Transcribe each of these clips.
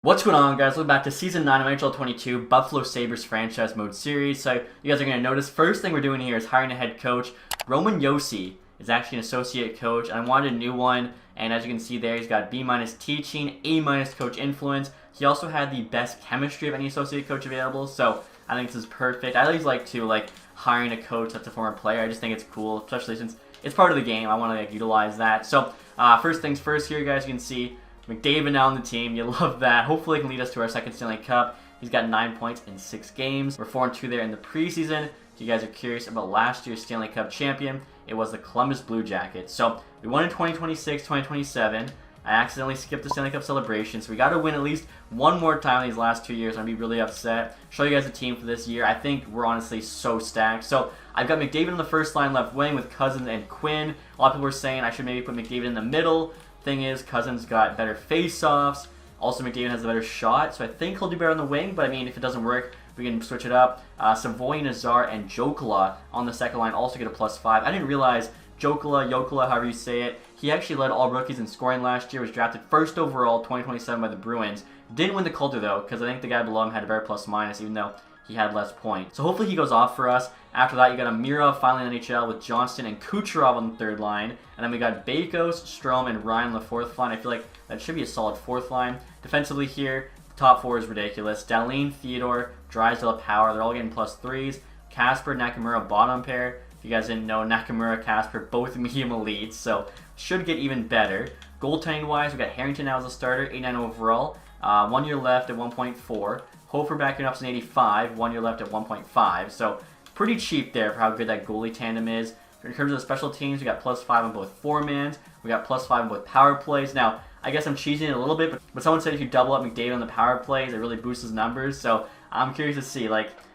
What's going on, guys? Welcome back to Season 9 of NHL 22 Buffalo Sabres Franchise Mode Series. So you guys are going to notice, first thing we're doing here is hiring a head coach. Roman Josi is actually an associate coach, and I wanted a new one. And as you can see there, he's got B- teaching, A- coach influence. He also had the best chemistry of any associate coach available, so I think this is perfect. I always like to hiring a coach that's a former player. I just think it's cool, especially since it's part of the game. I want to utilize that. So first things first here, guys, you can see McDavid now on the team. You love that. Hopefully it can lead us to our second Stanley Cup. He's got 9 points in 6 games. We're 4-2 there in the preseason. If you guys are curious about last year's Stanley Cup champion, it was the Columbus Blue Jackets. So we won in 2026, 2027. I accidentally skipped the Stanley Cup celebration, so we got to win at least one more time in these last 2 years. I'd be really upset. Show you guys the team for this year. I think we're honestly so stacked. So I've got McDavid on the first line left wing with Cousins and Quinn. A lot of people are saying I should maybe put McDavid in the middle. Thing is, Cousins got better face-offs. Also, McDavid has a better shot, so I think he'll do better on the wing. But I mean, if it doesn't work, we can switch it up. Savoy, Nazar, and Jokela on the second line also get a +5. I didn't realize Jokela, however you say it, he actually led all rookies in scoring last year. Was drafted first overall, 2027 by the Bruins. Didn't win the Calder though, because I think the guy below him had a better +-, even though he had less points. So hopefully he goes off for us. After that, you got Amirov finally in the NHL with Johnston and Kucherov on the third line. And then we got Bakos, Strome, and Ryan on the fourth line. I feel like that should be a solid fourth line. Defensively here, the top four is ridiculous. Dahlin, Theodore, Drysdale, Power, they're all getting +3s. Casper, Nakamura, bottom pair. If you guys didn't know, Nakamura, Casper, both medium elites, so should get even better. Goaltending-wise, we got Harrington now as a starter, 89 overall. 1 year left at 1.4. Hofer backing up to an 85, 1 year left at 1.5. So pretty cheap there for how good that goalie tandem is. In terms of the special teams, we got +5 on both foremans. We got +5 on both power plays. Now, I guess I'm cheesing it a little bit, but someone said if you double up McDavid on the power plays, it really boosts his numbers. So I'm curious to see.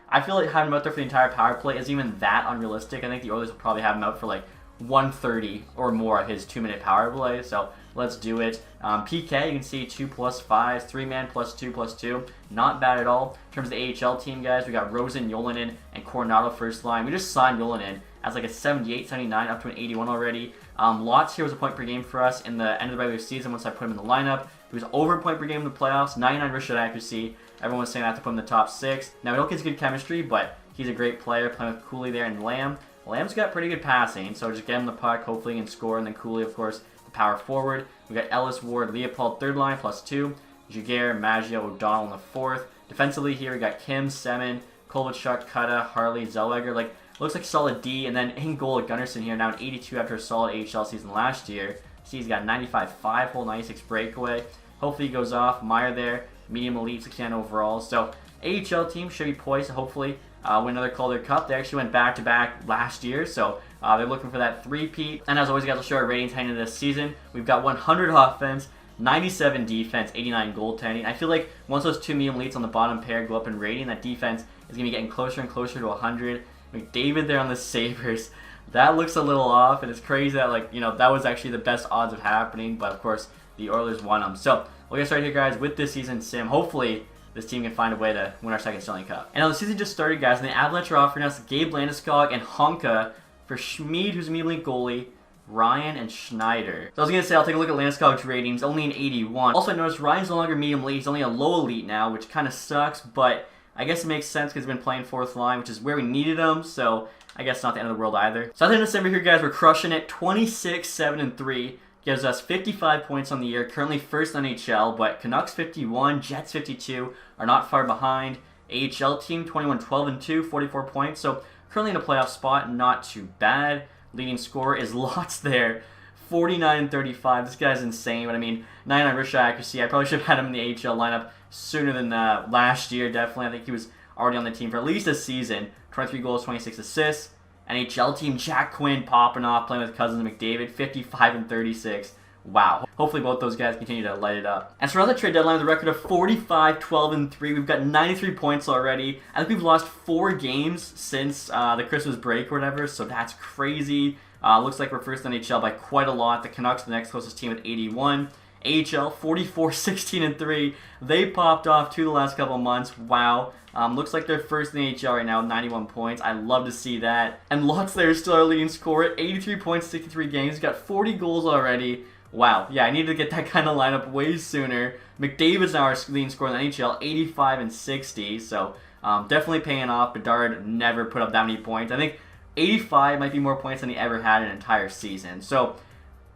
I feel like having him out there for the entire power play isn't even that unrealistic. I think the Oilers will probably have him out for 130 or more of his 2-minute power play. So let's do it. PK, you can see 2 +5s, 3-man +2 +2. Not bad at all. In terms of the AHL team, guys, we got Rosen, Yolonen, and Coronado first line. We just signed Yolonen as a 78, 79, up to an 81 already. Lots here was a point per game for us in the end of the regular season once I put him in the lineup. He was over a point per game in the playoffs, 99 wrist shot accuracy. Everyone was saying I have to put him in the top 6. Now, we don't get good chemistry, but he's a great player, playing with Cooley there and Lamb. Lamb's got pretty good passing, so just get him the puck, hopefully he can score, and then Cooley, of course, the power forward. We got Ellis, Ward, Leopold, third line, +2. Jaguar, Maggio, O'Donnell in the fourth. Defensively here, we got Kim, Semin, Kovalchuk, Kutta, Harley, Zellweger. Looks like solid D, and then in goal at Gunnarsson here, now an 82 after a solid AHL season last year. See, he's got 95 5-hole, 96 breakaway. Hopefully he goes off. Meyer there, medium elite, 69 overall. So AHL team should be poised to hopefully win another Calder Cup. They actually went back-to-back last year, so they're looking for that three-peat. And as always, guys, I'll show our ratings heading into this season. We've got 100 offense, 97 defense, 89 goaltending. I feel like once those two medium elites on the bottom pair go up in rating, that defense is going to be getting closer and closer to 100. McDavid there on the Sabres, that looks a little off, and it's crazy that that was actually the best odds of happening, but of course the Oilers won them. So we'll get started here, guys, with this season sim. Hopefully this team can find a way to win our second Stanley Cup. And now the season just started, guys, and the Avalanche are offering us Gabe Landeskog and Honka for Schmid, who's a medium elite goalie, Ryan, and Schneider. So I was going to say, I'll take a look at Landeskog's ratings, only an 81. Also, I noticed Ryan's no longer medium elite, he's only a low elite now, which kind of sucks, but I guess it makes sense because he's been playing fourth line, which is where we needed him, so I guess not the end of the world either. So at the end of December here, guys, we're crushing it. 26, 7, and 3. Gives us 55 points on the year, currently first in NHL, but Canucks 51, Jets 52 are not far behind. AHL team 21, 12, and 2, 44 points, so currently in a playoff spot, not too bad. Leading scorer is Lots there, 49 and 35. This guy's insane, but I mean, 99 wrist shot accuracy. I probably should have had him in the AHL lineup sooner than last year, definitely. I think he was already on the team for at least a season. 23 goals, 26 assists. NHL team, Jack Quinn popping off, playing with Cousins and McDavid, 55 and 36. Wow. Hopefully both those guys continue to light it up. As for the trade deadline, the record of 45, 12, and 3. We've got 93 points already. I think we've lost 4 games since the Christmas break or whatever, so that's crazy. Looks like we're first in NHL by quite a lot. The Canucks, the next closest team, at 81. AHL, 44, 16, and 3. They popped off the last couple months. Wow. Looks like they're first in the AHL right now with 91 points. I love to see that. And Lots there is still our leading scorer at 83 points, 63 games. He's got 40 goals already. Wow, yeah, I need to get that kind of lineup way sooner. McDavid's now our leading scorer in the NHL, 85 and 60, so definitely paying off. Bedard never put up that many points. I think 85 might be more points than he ever had in an entire season. So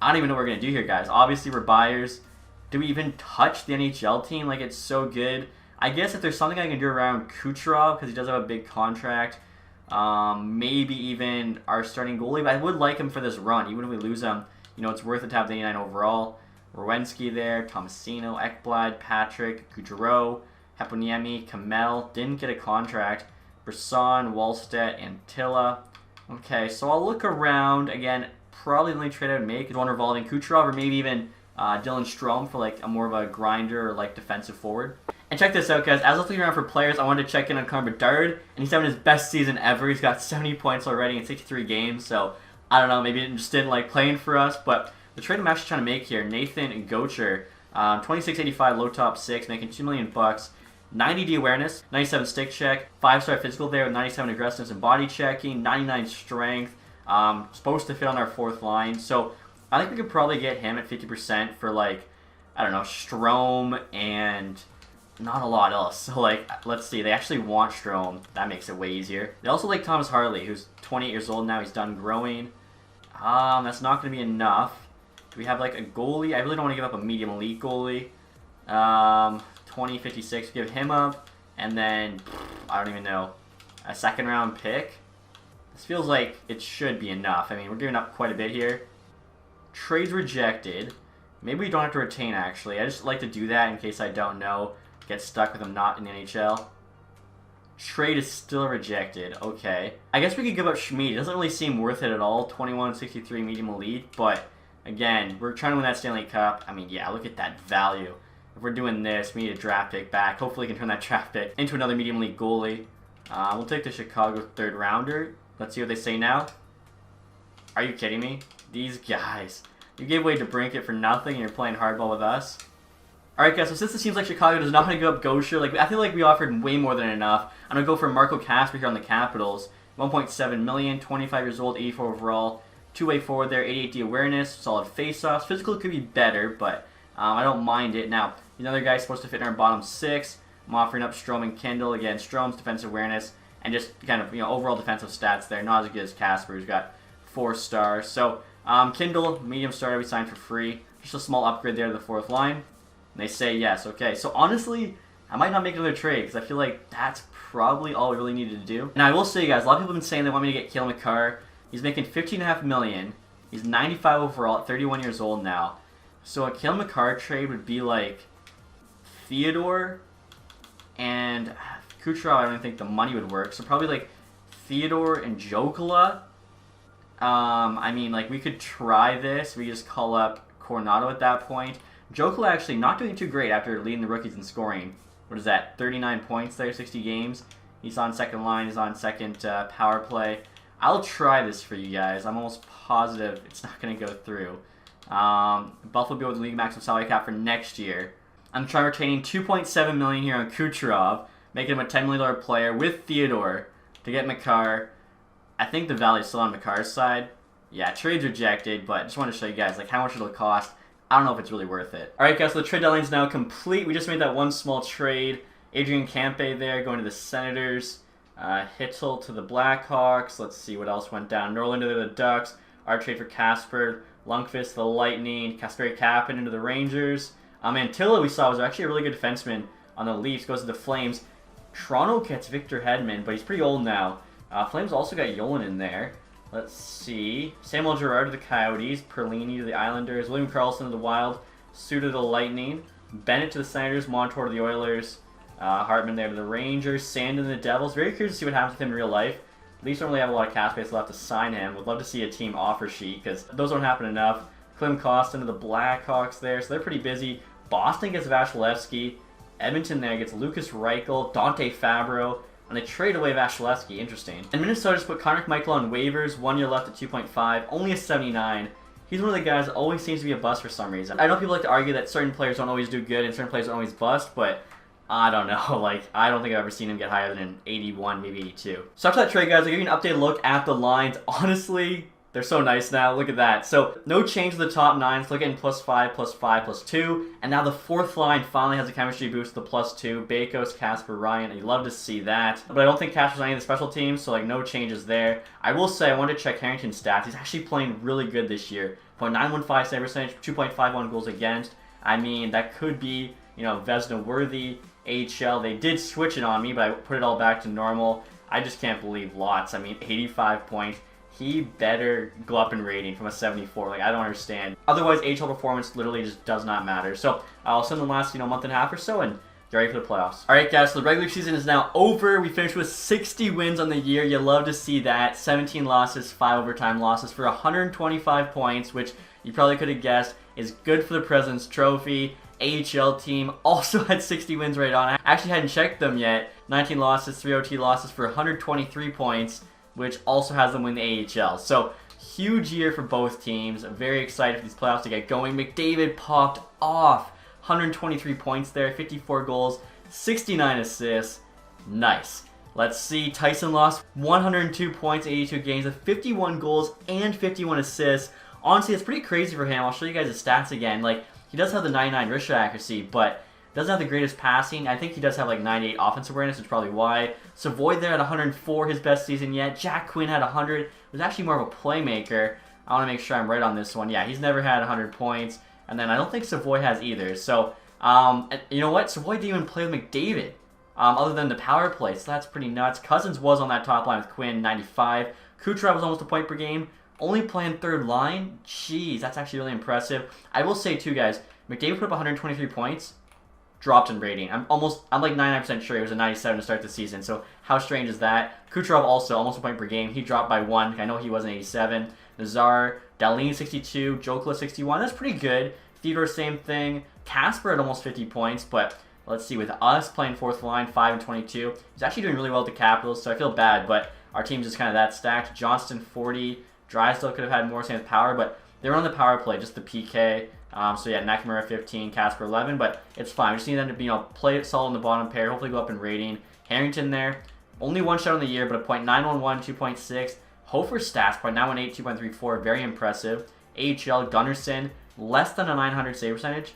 I don't even know what we're going to do here, guys. Obviously, we're buyers. Do we even touch the NHL team? Like, it's so good. I guess if there's something I can do around Kucherov, because he does have a big contract, maybe even our starting goalie, but I would like him for this run. Even if we lose him, you know, it's worth it to have the 89 overall. Rowensky there, Tomasino, Ekblad, Patrick, Gaudreau, Heponiemi, Kamel, didn't get a contract. Brisson, Wallstedt, and Tilla. Okay, so I'll look around. Again, probably the only trade I would make is one involving Kucherov or maybe even Dylan Strome for like a more of a grinder or like defensive forward. And check this out, guys. As I was looking around for players, I wanted to check in on Carmen Dard, and he's having his best season ever. He's got 70 points already in 63 games, so I don't know, maybe he just didn't like playing for us, but the trade I'm actually trying to make here, Nathan Gaucher, 2685 low top 6, making $2 million bucks. 90D awareness, 97 stick check, 5-star physical there with 97 aggressiveness and body checking, 99 strength, supposed to fit on our fourth line. So I think we could probably get him at 50% for like, I don't know, Strome and not a lot else. So like, let's see, they actually want Strome. That makes it way easier. They also like Thomas Harley, who's 28 years old now. He's done growing. That's not going to be enough. Do we have like a goalie? I really don't want to give up a medium elite goalie. 2056, give him up, and then I don't even know, a second round pick. This feels like it should be enough. I mean, we're giving up quite a bit here. Trades rejected. Maybe we don't have to retain, actually. I just like to do that in case I don't know. Get stuck with them not in the NHL. Trade is still rejected. Okay. I guess we could give up Schmid. It doesn't really seem worth it at all. 21-63 medium elite, but again, we're trying to win that Stanley Cup. I mean, yeah, look at that value. If we're doing this, we need a draft pick back. Hopefully we can turn that draft pick into another medium league goalie. We'll take the Chicago third rounder. Let's see what they say now. Are you kidding me? These guys. You gave away DeBrincat for nothing and you're playing hardball with us? Alright guys, so since it seems like Chicago does not want to give up Gaucher, like I feel like we offered way more than enough. I'm going to go for Marco Casper here on the Capitals. 1.7 million, 25 years old, 84 overall. Two-way forward there, 88D awareness, solid face-offs. Physical could be better, but I don't mind it. Now, another guy's supposed to fit in our bottom 6. I'm offering up Strome and Kendall. Again, Strome's defensive awareness and just kind of, you know, overall defensive stats there. Not as good as Casper, who's got 4 stars. So, Kendall, medium starter, we signed for free. Just a small upgrade there to the fourth line. And they say yes. Okay, so honestly, I might not make another trade because I feel like that's probably all we really needed to do. And I will say, guys, a lot of people have been saying they want me to get Kayla Mccarr. He's making $15.5 million. He's 95 overall at 31 years old now. So a Kayla Mccarr trade would be like Theodore and Kucherov. I don't think the money would work. So probably like Theodore and Jokela. I mean, like we could try this. We just call up Coronado at that point. Jokela actually not doing too great after leading the rookies in scoring. What is that? 39 points there, 60 games. He's on second line. He's on second power play. I'll try this for you guys. I'm almost positive it's not going to go through. Buffalo will be with the league maximum salary cap for next year. I'm trying retaining $2.7 million here on Kucherov, making him a $10 million player with Theodore to get Mccarr. I think the value is still on Mccarr's side. Yeah, trade's rejected, but I just want to show you guys like how much it'll cost. I don't know if it's really worth it. Alright guys, so the trade deadline is now complete. We just made that one small trade. Adrian Campe there going to the Senators. Hitzel to the Blackhawks. Let's see what else went down. Norlinder to the Ducks. Our trade for Casper. Lundqvist to the Lightning. Kasperi Kapanen into the Rangers. Antilla we saw was actually a really good defenseman on the Leafs. Goes to the Flames. Toronto gets Victor Hedman, but he's pretty old now. Flames also got Yolen in there. Let's see. Samuel Girard to the Coyotes. Perlini to the Islanders. William Karlsson to the Wild. Suter to the Lightning. Bennett to the Senators. Montour to the Oilers. Hartman there to the Rangers. Sandin to the Devils. Very curious to see what happens with him in real life. Leafs don't really have a lot of cap space left to sign him. Would love to see a team offer sheet because those don't happen enough. Klim Kostin to the Blackhawks there, so they're pretty busy. Boston gets Vasilevsky. Edmonton there gets Lucas Reichel, Dante Fabro, and they trade away Vasilevsky. Interesting. And Minnesota just put Connor McMichael on waivers. 1 year left at 2.5, only a 79. He's one of the guys that always seems to be a bust for some reason. I know people like to argue that certain players don't always do good and certain players don't always bust, but I don't know. Like, I don't think I've ever seen him get higher than an 81, maybe 82. So after that trade, guys, I'll give you an updated look at the lines. Honestly, They're so nice now. Look at that. So no change to the top 9s. Look at +5, +5, +2. And now the 4th line finally has a chemistry boost to the +2. Bakos, Casper, Ryan. You love to see that. But I don't think Casper's on any of the special teams, so like no changes there. I will say I wanted to check Harrington's stats. He's actually playing really good this year. .915 save percentage, 2.51 goals against. I mean, that could be, you know, Vezina worthy. AHL, they did switch it on me, but I put it all back to normal. I just can't believe lots. I mean, 85 points. He better go up in rating from a 74. Like, I don't understand. Otherwise, AHL performance literally just does not matter. So, I'll send the last, month and a half or so, and get ready for the playoffs. Alright, guys, so the regular season is now over. We finished with 60 wins on the year. You love to see that. 17 losses, 5 overtime losses for 125 points, which you probably could have guessed is good for the President's Trophy. AHL team also had 60 wins right on. I actually hadn't checked them yet. 19 losses, 3 OT losses for 123 points, which also has them win the AHL. So, huge year for both teams. I'm very excited for these playoffs to get going. McDavid popped off. 123 points there, 54 goals, 69 assists. Nice. Let's see. Tyson lost 102 points, 82 games, with 51 goals and 51 assists. Honestly, it's pretty crazy for him. I'll show you guys his stats again. Like, he does have the 99 wrist shot accuracy, but doesn't have the greatest passing. I think he does have like 98 offensive awareness, which is probably why. Savoy there at 104, his best season yet. Jack Quinn had 100. Was actually more of a playmaker. I want to make sure I'm right on this one. Yeah, he's never had 100 points. And then I don't think Savoy has either. So, you know what? Savoy didn't even play with McDavid, other than the power play. So that's pretty nuts. Cousins was on that top line with Quinn, 95. Kucherov was almost a point per game. Only playing third line? Jeez, that's actually really impressive. I will say too, guys, McDavid put up 123 points, dropped in rating. I'm like 99% sure he was a 97 to start the season, so how strange is that? Kucherov also, almost a point per game. He dropped by 1. I know he was an 87. Nazar, Dahlin 62, Jokla 61. That's pretty good. Theodore, same thing. Casper at almost 50 points, but let's see, with us playing 4th line, 5 and 22, he's actually doing really well with the Capitals, so I feel bad, but our team's just kind of that stacked. Johnston 40. Drysdale could have had more, same with power, but they were on the power play, just the PK. So yeah, Nakamura 15, Casper 11, but it's fine. We just need them to play it solid in the bottom pair, hopefully go up in rating. Harrington there, only 1 shot on the year, but a .911, 2.6. Hofer stats, .918, 2.34, very impressive. AHL, Gunnarsson, less than a 900 save percentage,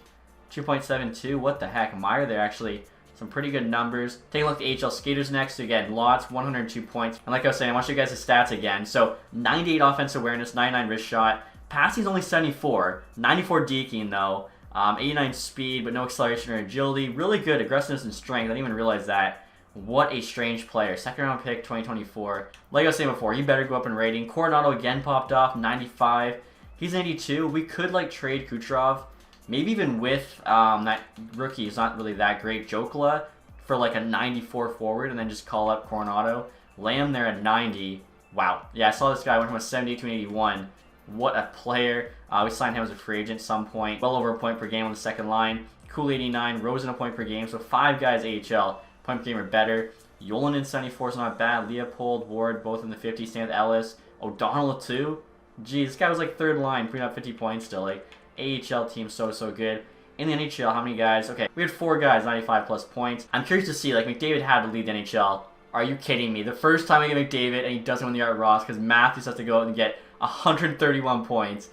2.72. What the heck? Meyer there actually. Some pretty good numbers. Take a look at the AHL skaters next. So again, Lots, 102 points. And like I was saying, I want to show you guys his stats again. So 98 offensive awareness, 99 wrist shot. Passing's only 74. 94 deking though. 89 speed, but no acceleration or agility. Really good aggressiveness and strength. I didn't even realize that. What a strange player. 2nd round pick, 2024. Like I was saying before, he better go up in rating. Coronado again popped off, 95. He's 82. We could like trade Kucherov. Maybe even with that rookie, he's not really that great, Jokla, for like a 94 forward, and then just call up Coronado. Lamb there at 90. Wow. Yeah, I saw this guy went from a 78 to an 81. What a player. We signed him as a free agent at some point. Well over a point per game on the 2nd line. Cool 89. Rosen a point per game. So 5 guys AHL. Point per game or better. Yolanin 74 is not bad. Leopold, Ward, both in the 50s. Stan Ellis. O'Donnell too. Geez, this guy was like 3rd line, putting up 50 points still. Like, AHL team so good. In the NHL, how many guys? Okay, we had 4 guys, 95 plus points. I'm curious to see, like, McDavid had to lead the NHL. Are you kidding me? The first time I get McDavid and he doesn't win the Art Ross because Matthews has to go out and get 131 points.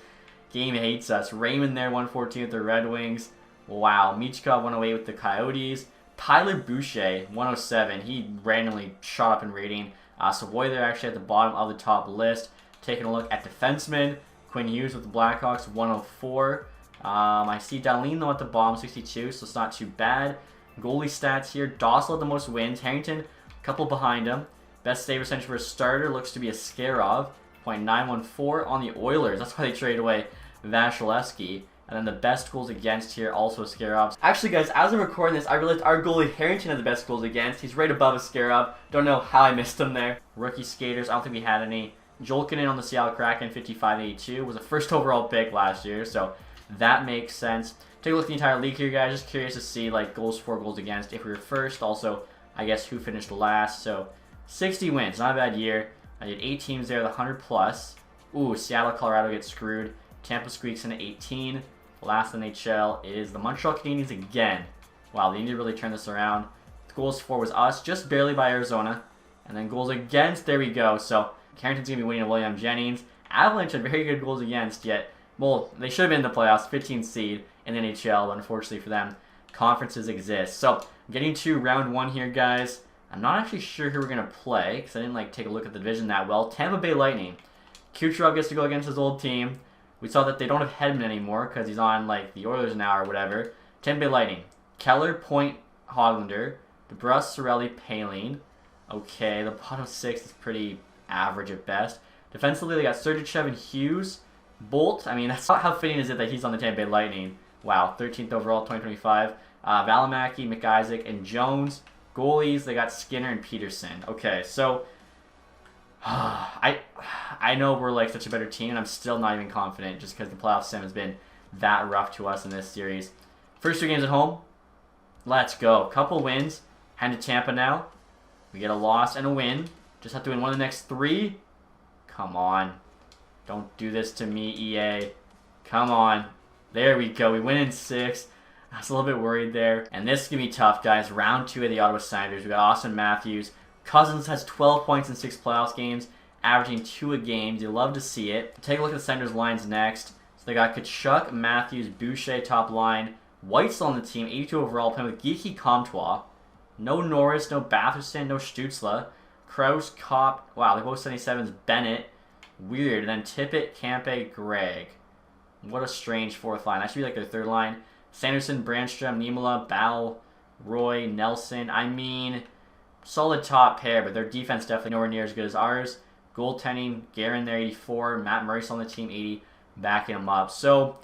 Game hates us. Raymond there, 114 with the Red Wings. Wow. Michkov 108 with the Coyotes. Tyler Boucher, 107. He randomly shot up in rating. Savoy there actually at the bottom of the top list. Taking a look at defensemen. Quinn Hughes with the Blackhawks, 104. I see Dahlin though at the bottom, 62, so it's not too bad. Goalie stats here. Dossel had the most wins. Harrington, a couple behind him. Best save percentage for a starter looks to be a Skarov, .914 on the Oilers. That's why they traded away Vasilevsky. And then the best goals against here, also Skarov. Actually, guys, as I'm recording this, I realized our goalie Harrington had the best goals against. He's right above Skarov. Don't know how I missed him there. Rookie skaters, I don't think we had any. Jolkinen on the Seattle Kraken, 55-82, was a 1st overall pick last year, so that makes sense. Take a look at the entire league here, guys. Just curious to see like goals for, goals against, if we were first. Also, I guess who finished last. So 60 wins, not a bad year. I did 8 teams there, the 100 plus. Ooh, Seattle, Colorado gets screwed. Tampa squeaks into 18. Last NHL is the Montreal Canadiens again. Wow, they need to really turn this around. Goals for was us, just barely by Arizona. And then goals against, there we go. So Carrington's going to be winning a William Jennings. Avalanche had very good goals against, yet, well, they should have been in the playoffs, 15th seed in the NHL, but unfortunately for them, conferences exist. So, getting to round 1 here, guys. I'm not actually sure who we're going to play, because I didn't take a look at the division that well. Tampa Bay Lightning. Kucherov gets to go against his old team. We saw that they don't have Hedman anymore, because he's on, the Oilers now or whatever. Tampa Bay Lightning. Keller, Point, Hoglander. DeBrus, Sorelli, Paline. Okay, the bottom 6 is pretty average at best. Defensively, they got Sergachev and Hughes. Bolt, I mean, that's how fitting is it that he's on the Tampa Bay Lightning. Wow, 13th overall, 2025. Valimaki, McIsaac, and Jones. Goalies, they got Skinner and Peterson. Okay, so I know we're such a better team, and I'm still not even confident just because the playoff sim has been that rough to us in this series. First 2 games at home, let's go. Couple wins, head to Tampa now. We get a loss and a win. Just have to win one of the next 3. Come on. Don't do this to me, EA. Come on. There we go. We win in 6. I was a little bit worried there. And this is going to be tough, guys. Round 2 of the Ottawa Senators. We got Austin Matthews. Cousins has 12 points in 6 playoffs games, averaging 2 a game. You love to see it. Take a look at the Senators lines next. So they got Kachuk, Matthews, Boucher top line. White's on the team, 82 overall, playing with Geeky Comtois. No Norris, no Batherson, no Stutzla. Kraus, Kopp. Wow, they're both 77s. Bennett. Weird. And then Tippett, Campe, Gregg. What a strange 4th line. That should be their 3rd line. Sanderson, Brandstrom, Niemela, Bell, Roy, Nelson. I mean, solid top pair, but their defense definitely nowhere near as good as ours. Goaltending, Guerin there, 84. Matt Murray's on the team, 80. Backing him up. So,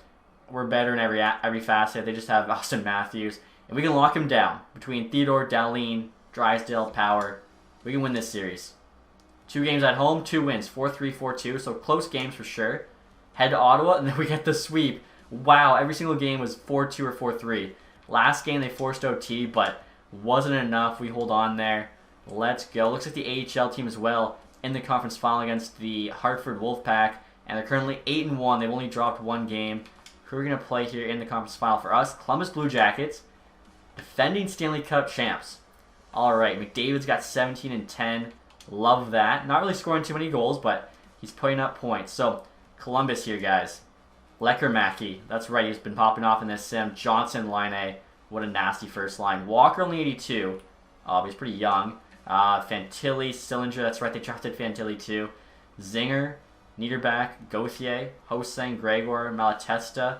we're better in every facet. They just have Austin Matthews. And we can lock him down between Theodore, Dahlin, Drysdale, Power. We can win this series. 2 games at home, 2 wins. 4-3, 4-2. So close games for sure. Head to Ottawa, and then we get the sweep. Wow, every single game was 4-2 or 4-3. Last game they forced OT, but wasn't enough. We hold on there. Let's go. Looks like the AHL team as well in the conference final against the Hartford Wolfpack. And they're currently 8-1. They've only dropped 1 game. Who are we going to play here in the conference final for us? Columbus Blue Jackets. Defending Stanley Cup champs. Alright, McDavid's got 17 and 10. Love that. Not really scoring too many goals, but he's putting up points. So, Columbus here, guys. Leckermacky. That's right, he's been popping off in this sim. Johnson, line A. What a nasty first line. Walker, only 82. But he's pretty young. Fantilli, Sillinger. That's right, they drafted Fantilli too. Zinger, Niederbach, Gauthier, Hosang, Gregor, Malatesta,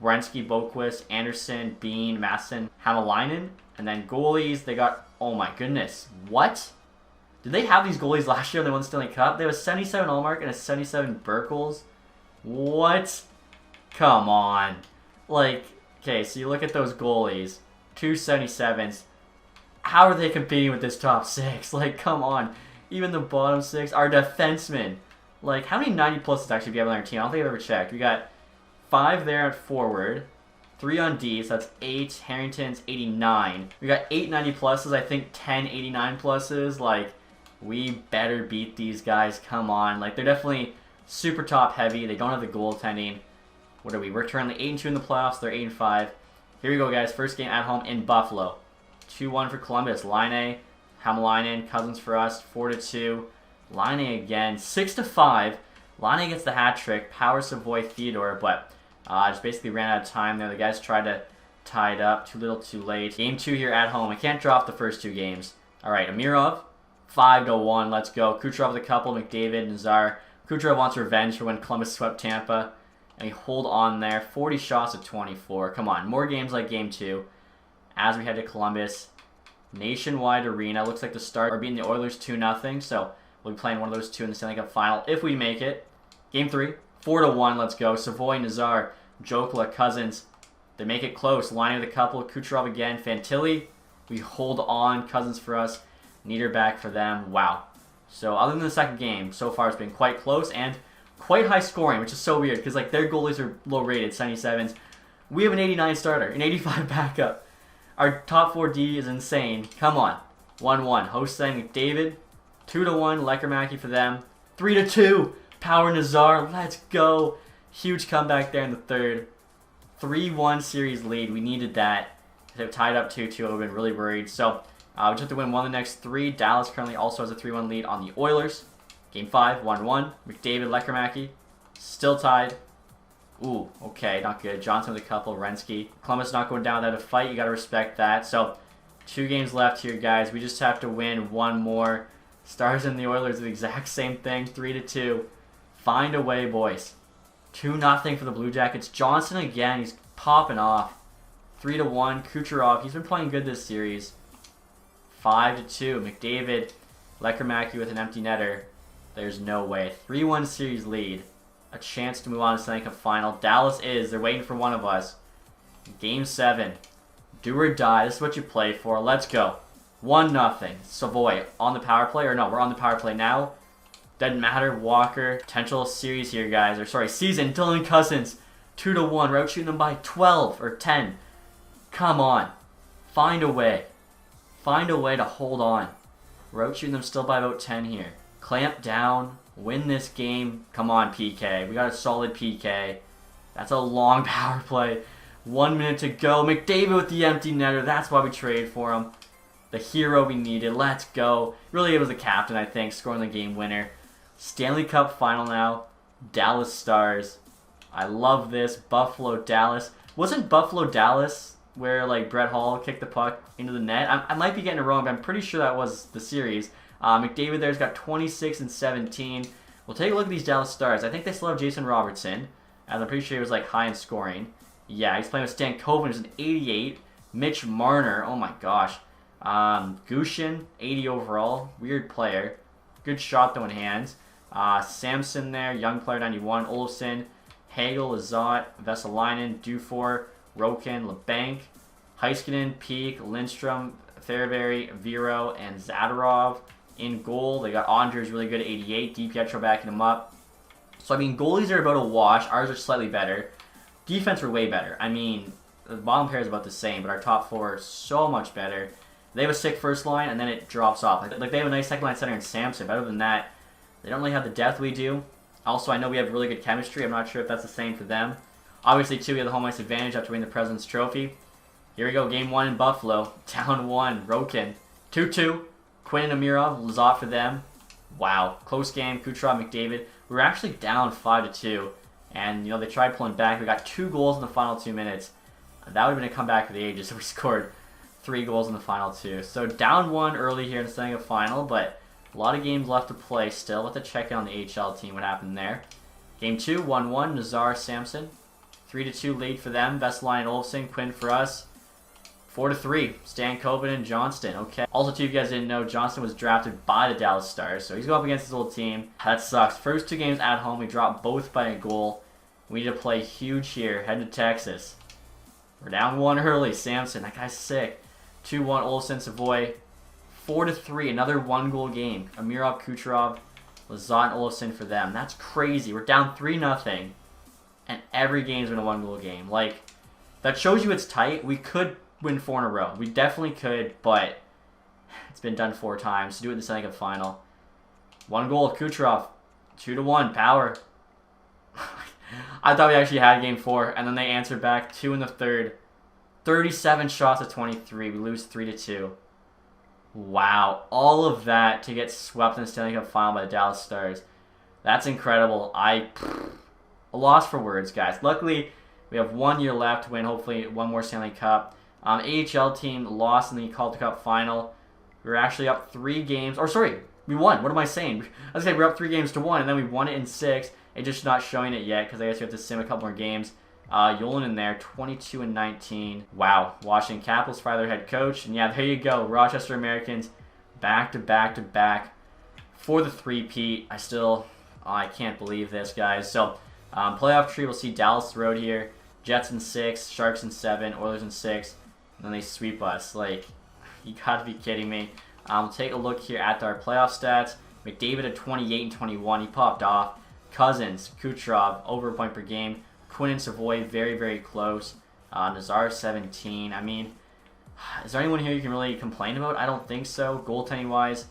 Wierenski, Boquist, Anderson, Bean, Masson, Hamalainen. And then goalies, they got, oh my goodness, what? Did they have these goalies last year when they won the Stanley Cup? They have a 77 Allmark and a 77 Burkles. What? Come on. Okay, so you look at those goalies, 2 77s. How are they competing with this top 6? Come on. Even the bottom 6 are defensemen. How many 90 pluses actually do we have on our team? I don't think I've ever checked. We got 5 there at forward, 3 on D, so that's 8. Harrington's 89. We got 8 90 pluses, I think 10 89 pluses. We better beat these guys. Come on. They're definitely super top heavy. They don't have the goaltending. What are we? We're currently 8-2 in the playoffs. They're 8-5. Here we go, guys. First game at home in Buffalo. 2-1 for Columbus. Line A, Hamalainen, Cousins for us. 4-2. Line A again. 6-5. Line A gets the hat trick. Power, Savoy, Theodore, but just basically ran out of time there. The guys tried to tie it up. Too little, too late. Game 2 here at home. I can't drop the first 2 games. All right, Amirov, 5-1. Let's go. Kucherov with a couple. McDavid, Nazar. Kucherov wants revenge for when Columbus swept Tampa. And we hold on there. 40 shots at 24. Come on. More games like Game 2. As we head to Columbus. Nationwide Arena. Looks like the start. We're beating the Oilers 2-0. So we'll be playing one of those 2 in the Stanley Cup final if we make it. Game 3. 4-1. Let's go. Savoy, Nazar, Jokla, Cousins. They make it close. Lining with a couple. Kucherov again. Fantilli. We hold on. Cousins for us. Niederbach for them. Wow. So other than the second game, so far it's been quite close and quite high scoring, which is so weird because their goalies are low rated, 77s. We have an 89 starter, an 85 backup. Our top 4D is insane. Come on. 1-1. Hosang, McDavid. 2-1. Leckermacky for them. 3-2. Power Nazar. Let's go. Huge comeback there in the third. 3-1 series lead. We needed that. They tied up 2-2. I would have been really worried. So we just have to win one of the next 3. Dallas currently also has a 3-1 lead on the Oilers. Game 5, 1-1. McDavid, Lekermacki, still tied. Ooh, okay, not good. Johnson with a couple. Renski. Columbus not going down without a fight. You got to respect that. So, 2 games left here, guys. We just have to win 1 more. Stars and the Oilers, the exact same thing. 3-2. Find a way, boys. 2-0 for the Blue Jackets. Johnson again. He's popping off. 3-1. Kucherov. He's been playing good this series. 5-2. McDavid. Lekermacki with an empty netter. There's no way. 3-1 series lead. A chance to move on to the Stanley Cup final. Dallas is. They're waiting for one of us. Game 7. Do or die. This is what you play for. Let's go. 1-0. Savoy on the power play. Or no, we're on the power play now. Doesn't matter. Walker. Potential series here, guys. Or sorry, season. Dylan Cousins. 2-1. We're out shooting them by 12 or 10. Come on. Find a way. Find a way to hold on. We're out shooting them still by about 10 here. Clamp down. Win this game. Come on, PK. We got a solid PK. That's a long power play. 1 minute to go. McDavid with the empty netter. That's why we traded for him. The hero we needed. Let's go. Really, it was the captain, I think, scoring the game winner. Stanley Cup final now. Dallas Stars. I love this. Buffalo, Dallas. Wasn't Buffalo, Dallas where like Brett Hall kicked the puck into the net? I might be getting it wrong, but I'm pretty sure that was the series. McDavid there's got 26 and 17. We'll take a look at these Dallas Stars. I think they still have Jason Robertson, as I'm pretty sure he was like high in scoring. Yeah, he's playing with Stan Coven, who's an 88. Mitch Marner, oh my gosh. Gushin, 80 overall. Weird player. Good shot though in hands. Samson there, young player, 91. Olofsson, Hagel, Lazat, Vesalainen, Dufour, Roken, LeBanc, Heiskanen, Peak, Lindstrom, Theraberry, Vero, and Zadorov. In goal, they got Andres really good at 88. DiPietro backing him up. So, I mean, goalies are about a wash. Ours are slightly better. Defense are way better. I mean, the bottom pair is about the same, but our top 4 are so much better. They have a sick first line, and then it drops off. Like they have a nice second line center in Samson. But other than that, they don't really have the depth we do. Also, I know we have really good chemistry. I'm not sure if that's the same for them. Obviously, too, we have the home ice advantage after winning the President's Trophy. Here we go, Game 1 in Buffalo. Down 1, Roken. 2-2. Quinn and Amirov, Lazat for them. Wow, close game. Kucherov, McDavid. We were actually down 5-2, and you know they tried pulling back. We got 2 goals in the final 2 minutes. That would have been a comeback for the ages. So we scored 3 goals in the final 2. So down 1 early here in the Stanley Cup final, but a lot of games left to play still. We'll have to check in on the AHL team. What happened there? Game 2, 1-1. Nazar, Samson. 3-2 lead for them. Best line, Olofsson. Quinn for us. 4-3, Stan Coben and Johnston. Okay. Also, too, if you guys didn't know, Johnston was drafted by the Dallas Stars, so he's going up against his old team. That sucks. First 2 games at home, we dropped both by a goal. We need to play huge here. Head to Texas. We're down 1 early. Samson, that guy's sick. 2-1, Olsen, Savoy. 4-3, another 1-goal game. Amirov, Kucherov, Lazat, and Olsen for them. That's crazy. We're down 3-0, and every game's been a 1-goal game. Like, that shows you it's tight. We could win 4 in a row. We definitely could, but it's been done 4 times. To do it in the Stanley Cup final. 1 goal of Kucherov. 2-1, power. I thought we actually had game 4, and then they answered back 2 in the third. 37 shots at 23. We lose 3-2. Wow. All of that to get swept in the Stanley Cup final by the Dallas Stars. That's incredible. A loss for words, guys. Luckily, we have 1 year left to win, hopefully, 1 more Stanley Cup. AHL team lost in the Calder Cup final. We were actually up 3 games. Or, sorry, we won. What am I saying? I was saying we were up 3 games to 1, and then we won it in 6. It's just not showing it yet because I guess we have to sim a couple more games. Yolen in there, 22-19. Wow. Washington Capitals fire their head coach. And yeah, there you go. Rochester Americans back to back to back for the 3-peat. I can't believe this, guys. So, playoff tree, we'll see Dallas road here. Jets in 6, Sharks in 7, Oilers in 6. And then they sweep us. Like, you gotta be kidding me. Take a look here at our playoff stats. McDavid at 28 and 21. He popped off. Cousins, Kucherov, over a point per game. Quinn and Savoy, very, very close. Nazar, 17. I mean, is there anyone here you can really complain about? I don't think so. Goaltending-wise,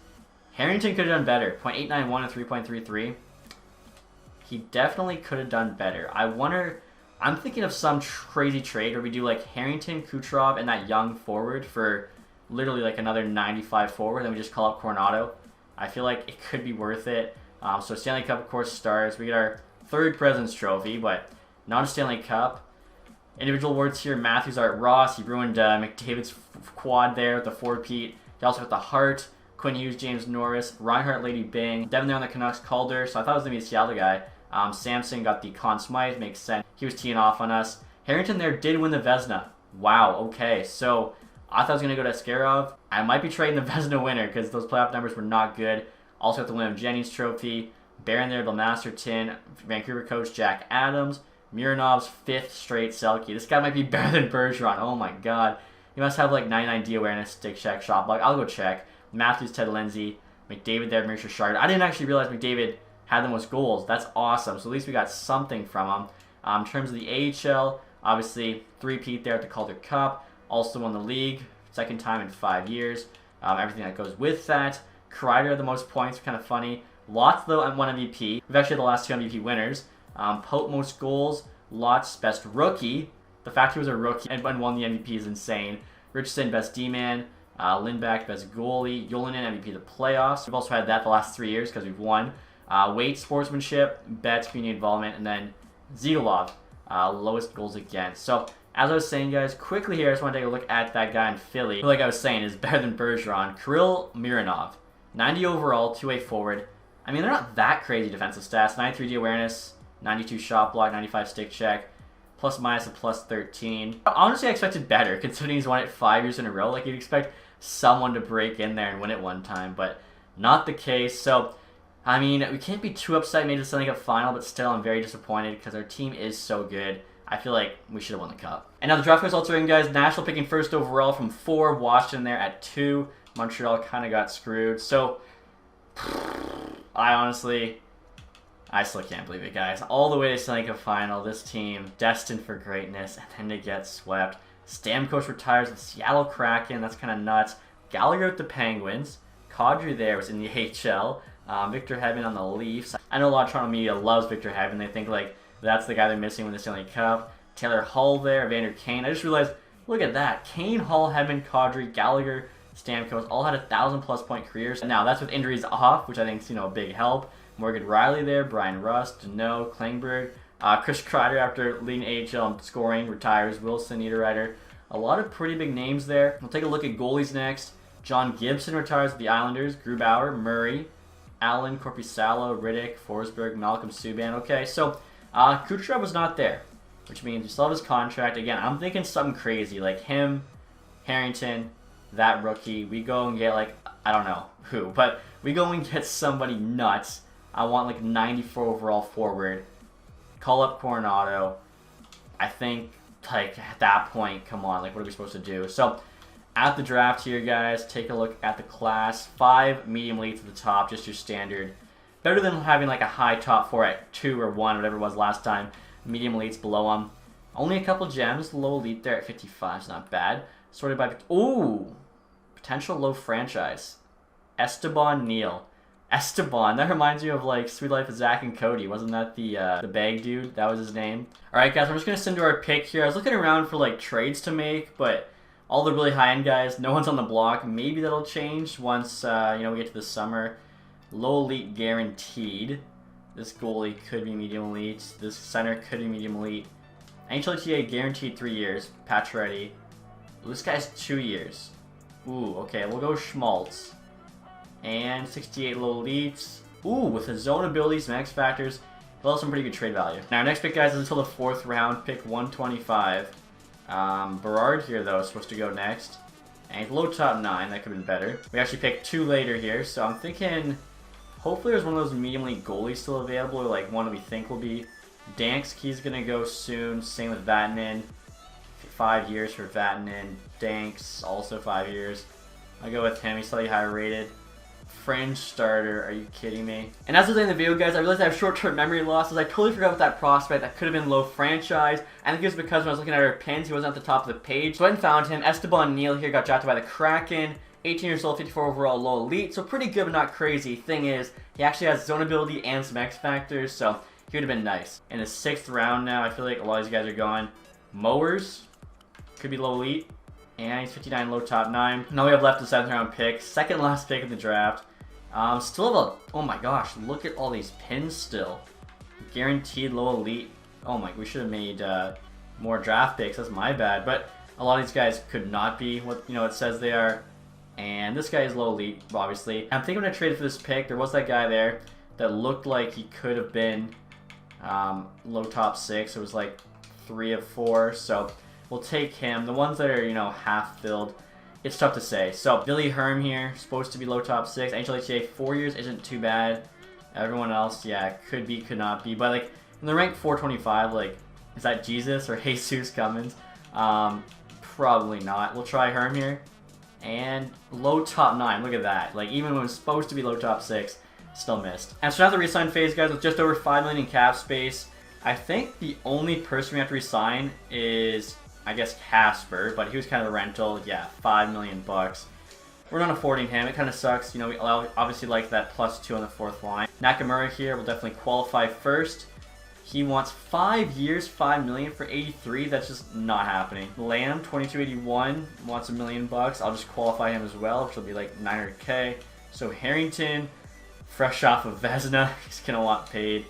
Harrington could have done better. .891 and 3.33. He definitely could have done better. I wonder... I'm thinking of some crazy trade where we do like Harrington, Kucherov, and that young forward for literally like another 95 forward. Then we just call up Coronado. I feel like it could be worth it. So Stanley Cup, of course, stars. We get our third President's Trophy, but not a Stanley Cup. Individual awards here. Matthews, Art, Ross. He ruined McDavid's quad there with the 4-peat. He also got the Hart. Quinn Hughes, James Norris. Reinhardt, Lady Bing. Devin there on the Canucks, Calder. So I thought it was going to be a Seattle guy. Samson got the Conn Smythe. Makes sense. He was teeing off on us. Harrington there did win the Vezina. Wow, okay. So I thought I was going to go to Askarov. I might be trading the Vezina winner because those playoff numbers were not good. Also got the William Jennings Trophy. Barron there, Bill Masterton. Vancouver coach Jack Adams. Muranov's 5th straight Selke. This guy might be better than Bergeron. Oh my god. He must have like 99 D awareness, stick check, shot block. I'll go check. Matthews, Ted Lindsay. McDavid there, Maurice Richard. I didn't actually realize McDavid had the most goals. That's awesome. So at least we got something from him. In terms of the AHL, obviously 3-peat there at the Calder Cup. Also won the league, 2nd time in 5 years. Everything that goes with that. Kreider the most points, kind of funny. Lots though and 1 MVP. We've actually had the last 2 MVP winners. Pope most goals. Lots best rookie. The fact he was a rookie and won the MVP is insane. Richardson best D-man. Lindback best goalie. Yolinen MVP of the playoffs. We've also had that the last 3 years because we've won. Weight, sportsmanship, bets, community involvement, and then Zidolov, lowest goals against. So as I was saying, guys, quickly here, I just want to take a look at that guy in Philly. Like I was saying, is better than Bergeron. Kirill Mironov, 90 overall, 2-way forward. I mean, they're not that crazy defensive stats. 93 D awareness, 92 shot block, 95 stick check, plus minus a plus 13. Honestly, I expected better, considering he's won it 5 years in a row. Like, you'd expect someone to break in there and win it one time, but not the case. So, I mean, we can't be too upset made it to Stanley Cup final, but still I'm very disappointed because our team is so good. I feel like we should have won the cup. And now the draft results are in, guys. Nashville picking 1st overall from 4. Washington there at 2. Montreal kind of got screwed. So, I still can't believe it, guys. All the way to Stanley Cup final, this team destined for greatness, and then to get swept. Stamkos retires with Seattle Kraken. That's kind of nuts. Gallagher with the Penguins. Kadri there was in the HL. Victor Hedman on the Leafs. I know a lot of Toronto media loves Victor Hedman. They think like that's the guy they're missing with the Stanley Cup. Taylor Hall there, Evander Kane. I just realized, look at that. Kane, Hall, Hedman, Kadri, Gallagher, Stamkos all had 1,000+ point careers. And now that's with injuries off, which I think is a big help. Morgan Riley there, Brian Rust, Deneau, Klingberg, Chris Kreider after leading AHL and scoring retires. Wilson, Niederreiter. A lot of pretty big names there. We'll take a look at goalies next. John Gibson retires with the Islanders. Grubauer, Murray, Allen, Korpisalo, Riddick, Forsberg, Malcolm Subban. Okay, so Kucherov was not there, which means we still have his contract. Again, I'm thinking something crazy, like him, Harrington, that rookie. We go and get, like, I don't know who, but we go and get somebody nuts. I want, like, 94 overall forward. Call up Coronado. I think, like, at that point, come on, like, what are we supposed to do? So, at the draft here, guys, take a look at the class. 5 medium elites at the top, just your standard. Better than having like a high top 4 at 2 or 1, whatever it was last time. Medium elites below them. Only a couple gems. Low elite there at 55 is not bad. Sorted by... Ooh! Potential low franchise. Esteban Neal. Esteban. That reminds me of like Sweet Life of Zach and Cody. Wasn't that the bag dude? That was his name. Alright, guys, I'm just going to send to our pick here. I was looking around for like trades to make, but... all the really high-end guys, no one's on the block. Maybe that'll change once we get to the summer. Low elite guaranteed. This goalie could be medium elite. This center could be medium elite. NHLTA guaranteed 3 years. Pacioretty. This guy's 2 years. Ooh, okay, we'll go Schmaltz. And 68 low elites. Ooh, with his zone abilities, some X factors, he'll have some pretty good trade value. Now, our next pick, guys, is until the 4th round, pick 125. Berard here, though, is supposed to go next. And he's low top 9, that could have been better. We actually picked 2 later here, so I'm thinking hopefully there's one of those medium elite goalies still available, or like one that we think will be. Danksky's going to go soon, same with Vatanen. 5 years for Vatanen. Danks, also 5 years. I'll go with him, he's slightly higher rated. Fringe starter, are you kidding me? And as I was in the video, guys, I realized I have short-term memory losses. I totally forgot about that prospect. That could have been low franchise. I think it was because when I was looking at our pins, he wasn't at the top of the page. So I went and found him. Esteban Neal here got drafted by the Kraken. 18 years old, 54 overall, low elite. So pretty good, but not crazy. Thing is, he actually has zone ability and some X factors, so he would have been nice. In the 6th round now, I feel like a lot of these guys are going. Mowers could be low elite. And he's 59, low top 9. Now we have left the 7th round pick. Second last pick of the draft. Still have a, oh my gosh, look at all these pins still. Guaranteed low elite. Oh my, we should have made more draft picks, that's my bad. But a lot of these guys could not be what, you know, it says they are. And this guy is low elite, obviously. I'm thinking I'm gonna trade for this pick. There was that guy there that looked like he could have been low top 6. It was like 3 of 4, so we'll take him. The ones that are, you know, half filled, it's tough to say. So Billy Herm here, supposed to be low top 6. NHLHA 4 years isn't too bad. Everyone else, yeah, could be, could not be. But like in the rank 425, like, is that Jesus or Jesus Cummins? Probably not. We'll try Herm here. And low top 9, look at that. Like, even when it was supposed to be low top 6, still missed. And so now the resign phase, guys, with just over 5 million in cap space. I think the only person we have to resign is, I guess, Casper, but he was kind of a rental. Yeah, $5 million bucks. We're not affording him. It kind of sucks. You know, we obviously like that +2 on the 4th line. Nakamura here will definitely qualify first. He wants 5 years, $5 million for 83. That's just not happening. Lamb, 2281, wants $1 million bucks. I'll just qualify him as well, which will be like 900K. So Harrington, fresh off of Vezina, he's gonna want paid.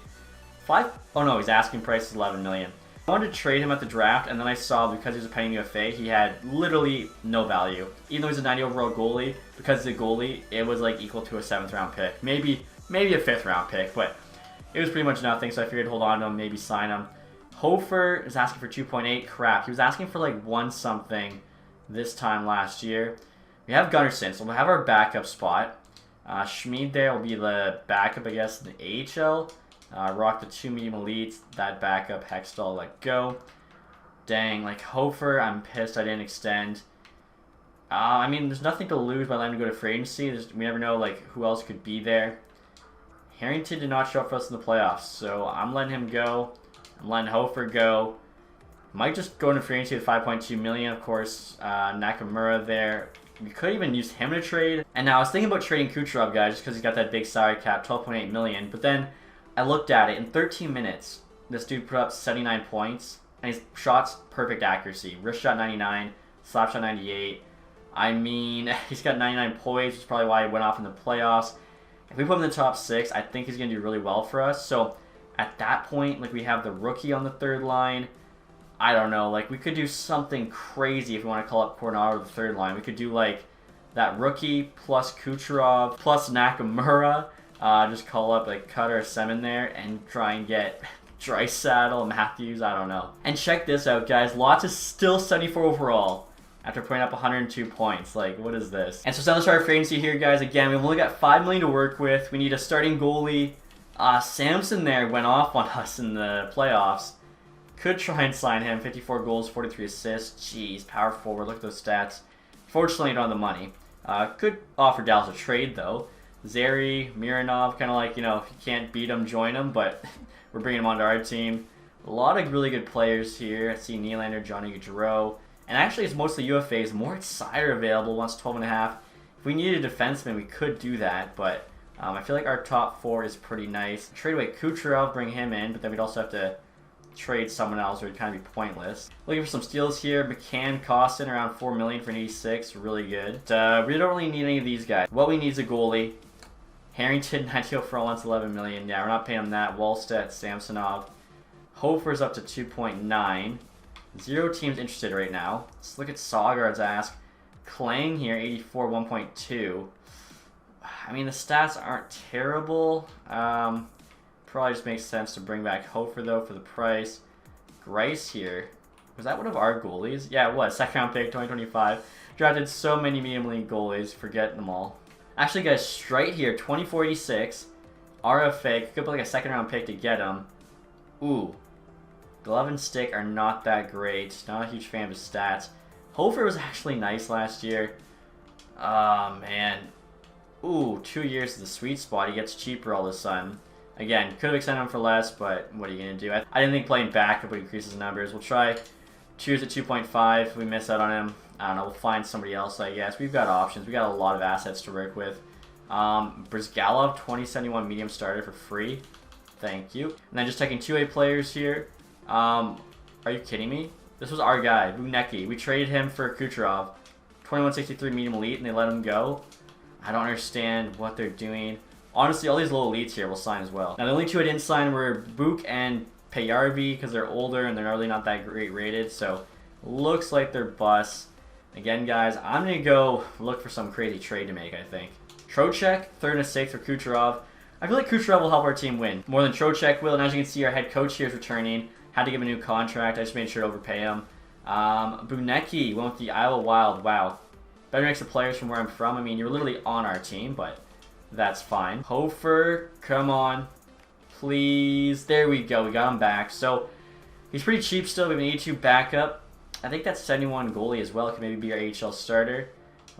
Oh no, his asking price is $11 million. I wanted to trade him at the draft, and then I saw because he was a pending UFA, he had literally no value. Even though he's a 90 overall goalie, because he's a goalie, it was like equal to a 7th round pick. Maybe a 5th round pick, but it was pretty much nothing, so I figured hold on to him, maybe sign him. Hofer is asking for 2.8. Crap, he was asking for like 1 something this time last year. We have Gunnarsson, so we'll have our backup spot. Schmid there will be the backup, I guess, in the AHL. Rock the 2 medium elites. That backup, Hextall, let go. Dang, like Hofer, I'm pissed I didn't extend. I mean, there's nothing to lose by letting him go to free agency. We never know like who else could be there. Harrington did not show up for us in the playoffs, so I'm letting him go. I'm letting Hofer go. Might just go into free agency with 5.2 million, of course. Nakamura there. We could even use him to trade. And now I was thinking about trading Kucherov, guys, just because he's got that big salary cap, 12.8 million. But then I looked at it. In 13 minutes, this dude put up 79 points, and his shots, perfect accuracy. Wrist shot 99, slap shot 98. I mean, he's got 99 points, which is probably why he went off in the playoffs. If we put him in the top 6, I think he's going to do really well for us. So at that point, like, we have the rookie on the 3rd line. I don't know, like, we could do something crazy if we want to call up Coronado to the 3rd line. We could do like that rookie plus Kucherov plus Nakamura. Just call up like Cutter or Semin there and try and get Draisaitl, Matthews, I don't know. And check this out, guys. Lots is still 74 overall after putting up 102 points. Like, what is this? And so it's time to start free agency here, guys. Again, we've only got 5 million to work with. We need a starting goalie. Samson there went off on us in the playoffs. Could try and sign him. 54 goals, 43 assists. Jeez, power forward. Look at those stats. Fortunately, not on the money. Could offer Dallas a trade, though. Zary, Mironov, kind of like, you know, if you can't beat them, join them, but we're bringing them onto our team. A lot of really good players here. I see Nylander, Johnny Gaudreau. And actually, it's mostly UFAs. Moritz Seider available, wants 12.5. If we needed a defenseman, we could do that, but I feel like our top 4 is pretty nice. Trade away Kucherov, bring him in, but then we'd also have to trade someone else, or it'd kind of be pointless. Looking for some steals here. McCann costing around 4 million for an 86, really good. We don't really need any of these guys. What we need is a goalie. Harrington, 90 overall, wants 11 million. Yeah, we're not paying him that. Wallstedt, Samsonov. Hofer's up to 2.9. 0 teams interested right now. Let's look at Sawgard's ask. Klang here, 84, 1.2. I mean, the stats aren't terrible. Probably just makes sense to bring back Hofer, though, for the price. Grice here. Was that one of our goalies? Yeah, it was. 2nd round pick, 2025. Drafted so many medium league goalies. Forget them all. Actually, guys, Strite here, 2486. RFA. Could put like a 2nd round pick to get him. Ooh. Glove and stick are not that great. Not a huge fan of his stats. Hofer was actually nice last year. Oh, man. Ooh, 2 years is the sweet spot. He gets cheaper all of a sudden. Again, could have extended him for less, but what are you going to do? I didn't think playing backup would increase his numbers. We'll try Cheers at 2.5. If we miss out on him, I don't know, we'll find somebody else, I guess. We've got options. We got a lot of assets to work with. Brizgalov, 2071 medium starter for free. Thank you. And then just taking 2A players here. Are you kidding me? This was our guy, Bunecki. We traded him for Kucherov. 2163 medium elite, and they let him go. I don't understand what they're doing. Honestly, all these low elites here will sign as well. Now, the only two I didn't sign were Book and Payarvi because they're older and they're really not that great rated. So, looks like they're busts. Again, guys, I'm going to go look for some crazy trade to make, I think. Trocheck, 3rd and a 6th for Kucherov. I feel like Kucherov will help our team win more than Trocheck will. And as you can see, our head coach here is returning. Had to give him a new contract. I just made sure to overpay him. Bunecki went with the Iowa Wild. Wow. Better mix of players from where I'm from. I mean, you're literally on our team, but that's fine. Hofer, come on. Please. There we go. We got him back. So, he's pretty cheap still. We have an 82 backup. I think that's 71 goalie as well. Could maybe be our AHL starter.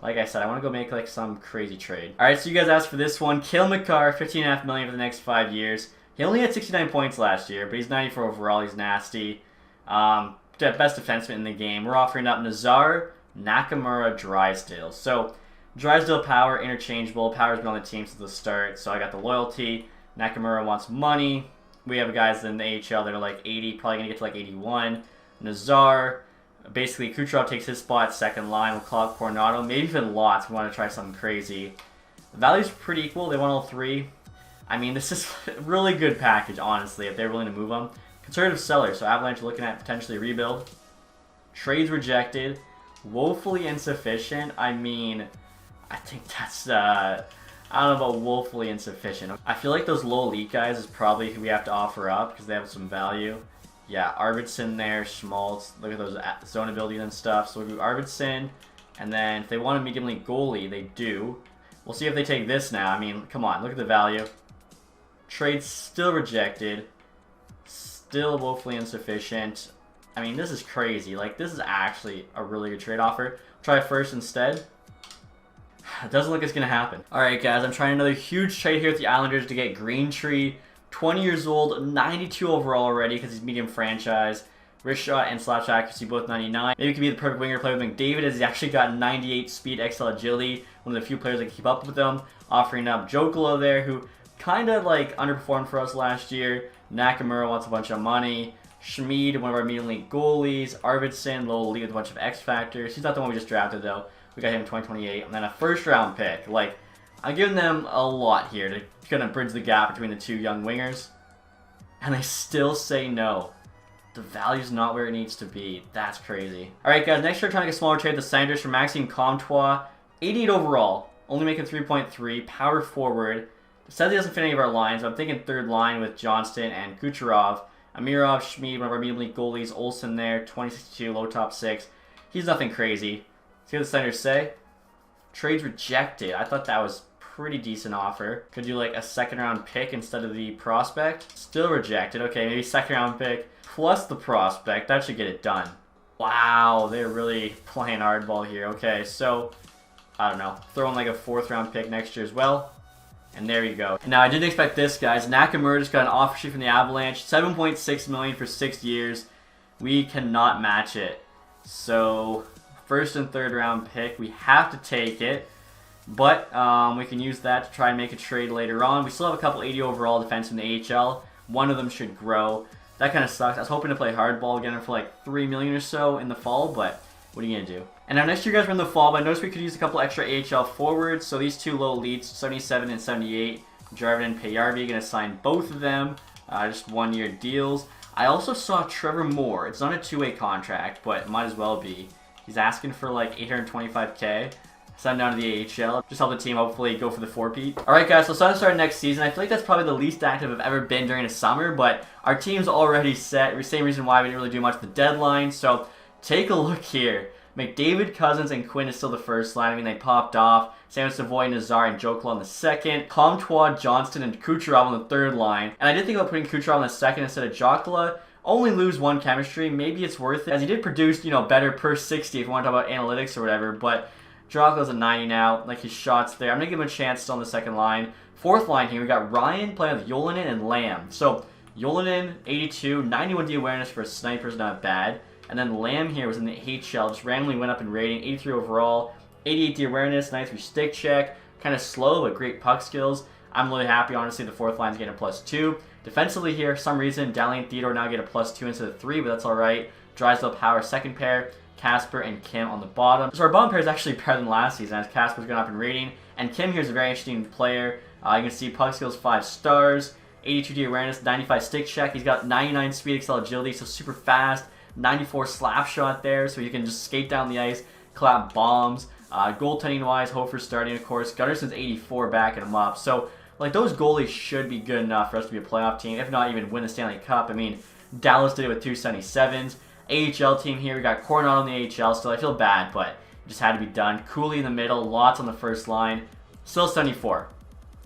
Like I said, I want to go make like some crazy trade. Alright, so you guys asked for this one. Kayla Mccarr, $15.5 million for the next 5 years. He only had 69 points last year, but he's 94 overall. He's nasty. Best defenseman in the game. We're offering up Nazar, Nakamura, Drysdale. So, Drysdale, Power, interchangeable. Power's been on the team since the start, so I got the loyalty. Nakamura wants money. We have guys in the AHL that are like 80, probably going to get to like 81. Nazar. Basically, Kucherov takes his spot, second line. We'll call it Coronado. Maybe even Lots. We want to try something crazy. The value's pretty equal. They want all three. I mean, this is a really good package, honestly, if they're willing to move them. Conservative seller, so Avalanche looking at potentially rebuild. Trades rejected. Woefully insufficient. I mean, I think that's, I don't know about woefully insufficient. I feel like those low elite guys is probably who we have to offer up because they have some value. Yeah, Arvidsson there, Schmaltz. Look at those zone abilities and stuff. So we'll do Arvidsson. And then if they want a medium elite goalie, they do. We'll see if they take this now. I mean, come on, look at the value. Trade still rejected. Still woefully insufficient. I mean, this is crazy. Like, this is actually a really good trade offer. Try first instead. It doesn't look like it's going to happen. Alright, guys, I'm trying another huge trade here with the Islanders to get Green Tree. 20 years old, 92 overall already because he's medium franchise. Wrist shot and slap shot accuracy both 99. Maybe he could be the perfect winger to play with McDavid as he's actually got 98 speed, XL agility. One of the few players that can keep up with him. Offering up Jokolo there, who kind of like underperformed for us last year. Nakamura wants a bunch of money. Schmid, one of our medium league goalies. Arvidsson, low league with a bunch of X factors. He's not the one we just drafted though. We got him in 2028. And then a first round pick. Like, I'm giving them a lot here to kind of bridge the gap between the two young wingers. And they still say no. The value's not where it needs to be. That's crazy. Alright guys, next year trying to get a smaller trade. The Senators for Maxime Comtois. 88 overall. Only making 3.3. Power forward. Says he doesn't fit any of our lines. But I'm thinking third line with Johnston and Kucherov. Amirov, Schmid, one of our medium league goalies. Olsen there. 2062, low top 6. He's nothing crazy. See what the Senators say. Trades rejected. I thought that was pretty decent offer. Could do like a second round pick instead of the prospect. Still rejected. Okay, maybe second round pick plus the prospect. That should get it done. Wow, they're really playing hardball here. Okay, so I don't know. Throw in like a fourth round pick next year as well. And there you go. Now I didn't expect this, guys. Nakamura just got an offer sheet from the Avalanche. $7.6 million for 6 years. We cannot match it. So first and third round pick. We have to take it. But we can use that to try and make a trade later on. We still have a couple 80 overall defense in the AHL. One of them should grow. That kind of sucks. I was hoping to play hardball again for like $3 million or so in the fall, but what are you going to do? And now next year, guys, we're in the fall, but I noticed we could use a couple extra AHL forwards. So these two low elites, 77 and 78, Jarvin and Payarvi, going to sign both of them. Just one-year deals. I also saw Trevor Moore. It's not a two-way contract, but it might as well be. He's asking for like $825K. Send down to the AHL. Just help the team hopefully go for the four-peat. Alright guys, so Sun start next season. I feel like that's probably the least active I've ever been during a summer, but our team's already set. Same reason why we didn't really do much at the deadline. So take a look here. McDavid, Cousins, and Quinn is still the first line. I mean, they popped off. Same with Savoy, Nazar, and Jokolo on the second. Comtois, Johnston, and Kucherov on the third line. And I did think about putting Kucherov on the second instead of Jokolo. Only lose one chemistry. Maybe it's worth it. As he did produce, you know, better per 60 if you want to talk about analytics or whatever, but Jokolo's a 90 now, like his shots there. I'm going to give him a chance still on the second line. Fourth line here, we got Ryan playing with Yolinen and Lamb. So, Yolinen, 82, 91 D awareness for a sniper is not bad. And then Lamb here was in the HL, just randomly went up in rating, 83 overall, 88 D awareness, 93 stick check. Kind of slow, but great puck skills. I'm really happy, honestly, the fourth line's getting a +2. Defensively here, for some reason, Dally and Theodore now get a +2 instead of 3, but that's alright. Drysdale Power, second pair. Casper and Kim on the bottom. So our bottom pair is actually better than last season as Casper's going up in rating. And Kim here is a very interesting player. You can see puck skills 5 stars, 82D awareness, 95 stick check. He's got 99 speed, excel agility, so super fast. 94 slap shot there, so you can just skate down the ice, clap bombs. Goaltending wise, Hofer's starting, of course. Gunnarson's 84 backing him up. So like those goalies should be good enough for us to be a playoff team, if not even win the Stanley Cup. I mean, Dallas did it with 277s. AHL team here, we got Coronado on the AHL still. I feel bad, but it just had to be done. Cooley in the middle, Lots on the first line. Still 74.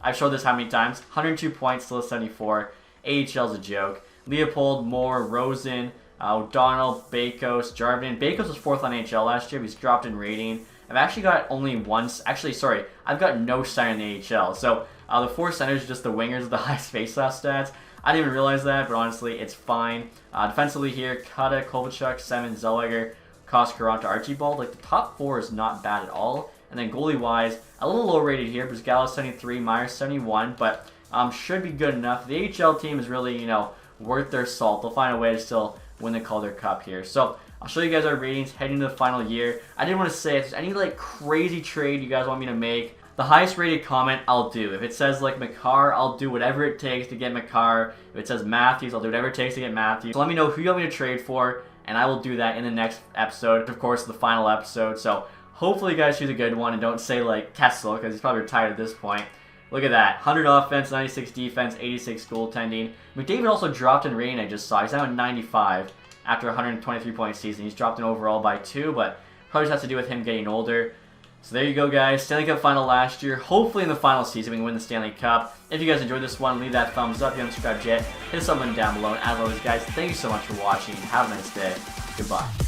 I've showed this how many times? 102 points, still 74. AHL's a joke. Leopold, Moore, Rosen, O'Donnell, Bakos, Jarvin. Bakos was 4th on AHL last year, but he's dropped in rating. I've actually got only once. Actually, sorry, I've got no center in the AHL. So the 4 centers are just the wingers with the highest faceoff stats. I didn't even realize that, but honestly, it's fine. Defensively here, Kutta, Kovalchuk, Semin, Zellweger, Koskaronta, Archibald. Like, the top 4 is not bad at all. And then goalie-wise, a little low-rated here. Brzgalov 73, Myers 71, but should be good enough. The AHL team is really, you know, worth their salt. They'll find a way to still win the Calder Cup here. So I'll show you guys our ratings heading into the final year. I didn't want to say if there's any like crazy trade you guys want me to make. The highest rated comment I'll do. If it says like Mccarr, I'll do whatever it takes to get Mccarr. If it says Matthews, I'll do whatever it takes to get Matthews. So let me know who you want me to trade for, and I will do that in the next episode. Of course, the final episode. So hopefully you guys choose a good one and don't say like Kessel, because he's probably retired at this point. Look at that. 100 offense, 96 defense, 86 goaltending. McDavid also dropped in rating, I just saw. He's now at 95 after a 123-point season. He's dropped in overall by 2, but probably just has to do with him getting older. So there you go, guys. Stanley Cup final last year. Hopefully in the final season we can win the Stanley Cup. If you guys enjoyed this one, leave that thumbs up. If you haven't subscribed yet, hit us up down below. And as always, guys, thank you so much for watching. Have a nice day. Goodbye.